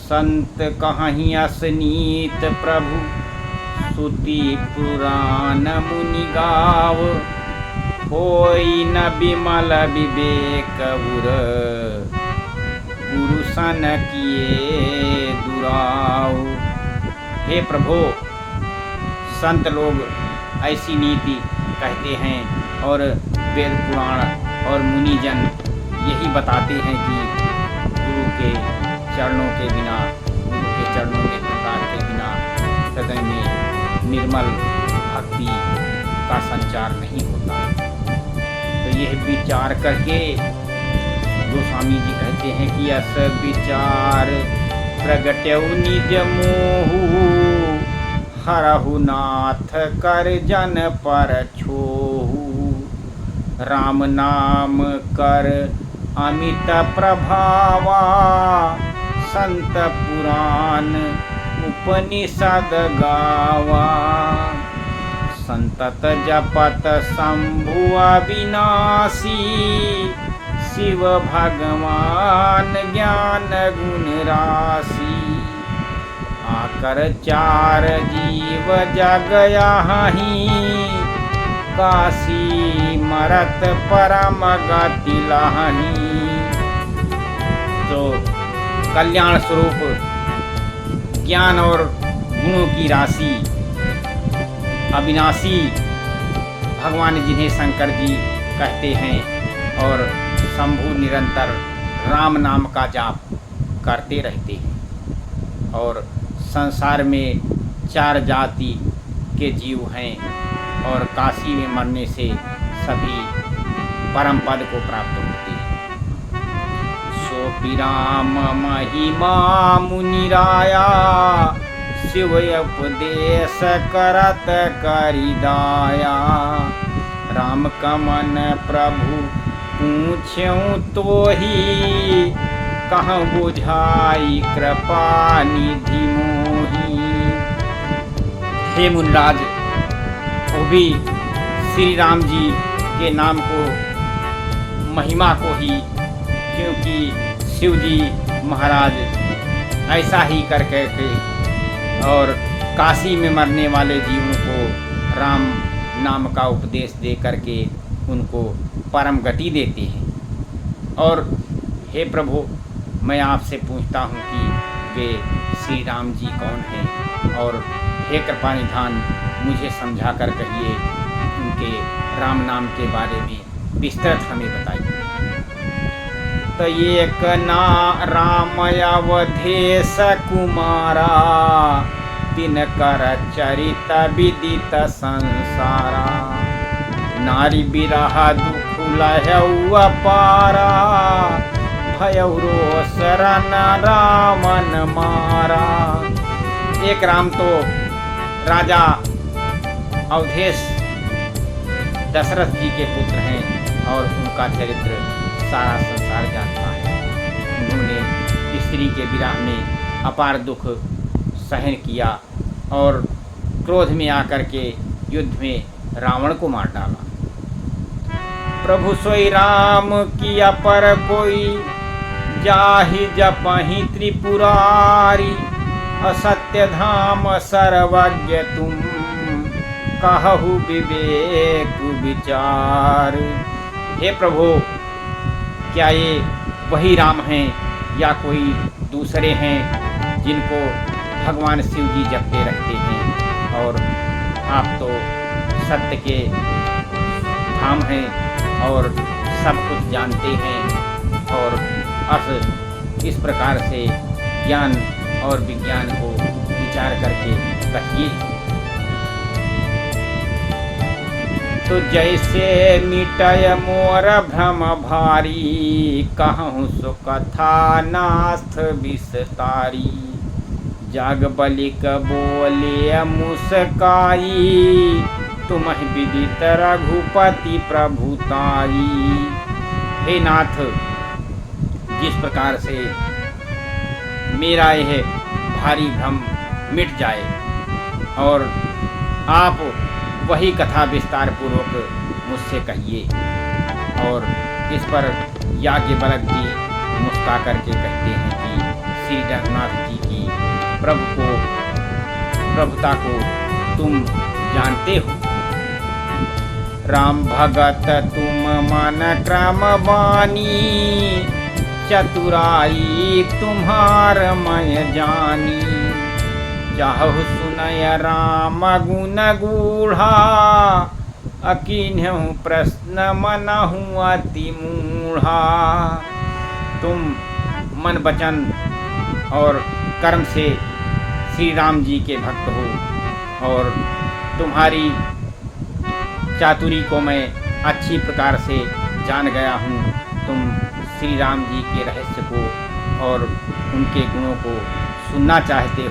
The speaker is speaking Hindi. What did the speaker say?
संत कहीं असनीत प्रभु सुति पुराण मुनि गाव। होई न विमल विवेक उर गुरु सन किए दुराव। हे प्रभु, संत लोग ऐसी नीति कहते हैं और वेद पुराण और मुनिजन यही बताते हैं कि गुरु के चरणों के बिना, गुरु के चरणों के प्रसाद के बिना हृदय में निर्मल भक्ति का संचार नहीं होता। तो यह विचार करके गोस्वामी जी कहते हैं कि अस विचार प्रगट्यौ निज मोहु। हरहु नाथ कर जन पर छोहु। राम नाम कर अमित प्रभावा। संत पुराण उपनिषद गावा। संतत जपत शंभु अविनाशी। शिव भगवान ज्ञान गुण राशि। आकर चार जीव जग यहीं। काशी मरत परम गति लहनी। तो कल्याण स्वरूप ज्ञान और गुणों की राशि अविनाशी भगवान जिन्हें शंकर जी कहते हैं और शंभु निरंतर राम नाम का जाप करते रहते हैं। और संसार में चार जाति के जीव हैं और काशी में मरने से सभी परम पद को प्राप्त होते हैं। सो पिराम महिमा मुनिराया। शिव उपदेश करत करिदाया। राम कमन प्रभु पूछ्यूं तो ही। कहाँ बुझाई कृपा निधि मोही। हे मुनिराज, वो भी श्री राम जी के नाम को, महिमा को ही, क्योंकि शिव जी महाराज ऐसा ही करके और काशी में मरने वाले जीवों को राम नाम का उपदेश दे करके उनको परम गति देते हैं। और हे प्रभु, मैं आपसे पूछता हूँ कि वे श्री राम जी कौन हैं, और हे कृपा निधान मुझे समझा कर कहिए, उनके राम नाम के बारे में विस्तृत हमें बताइए। तो एक ना राम अवधेश कुमारा। तिनकर चरित विदित संसारा। नारी बिरह दुख लहऊ अपारा। भयउ रोष रन रामन मारा। एक राम तो राजा अवधेश दशरथ जी के पुत्र हैं और उनका चरित्र सारा संसार जानता है। उन्होंने स्त्री के विरह में अपार दुख सहन किया और क्रोध में आकर के युद्ध में रावण को मार डाला। प्रभु सोई राम की अपर कोई। जाहि जपहि त्रिपुरारी। असत्य धाम सर्वज्ञ तुम। कहु विवेक विचार। हे प्रभु, क्या ये वही राम हैं या कोई दूसरे हैं जिनको भगवान शिव जी जपते रहते हैं? और आप तो सत्य के धाम हैं और सब कुछ जानते हैं, और इस प्रकार से ज्ञान और विज्ञान को विचार करके कहिए। तो जैसे मिटय मोर भ्रम भारी। कहूँ सो कथा नाथ विस्तारी। जाग बलिक बोले मुस्काई। तुम्हि विदित रघुपति प्रभुताई। हे नाथ, जिस प्रकार से मेरा यह भारी भ्रम मिट जाए और आप वही कथा विस्तार पूर्वक मुझसे कहिए। और इस पर याज्ञवल्क्य जी मुस्कुरा करके कहते हैं कि श्री रघुनाथ जी प्रभुता को तुम जानते हो। राम भगत तुम मन क्रम बानी, चतुराई तुम्हार मय जानी। चाहु सुनय राम गुण गूढ़ा, अकीन्हु प्रश्न मनहु अति मूढ़ा। तुम मन वचन और कर्म से श्री राम जी के भक्त हो और तुम्हारी चातुरी को मैं अच्छी प्रकार से जान गया हूँ। तुम श्री राम जी के रहस्य को और उनके गुणों को सुनना चाहते हो।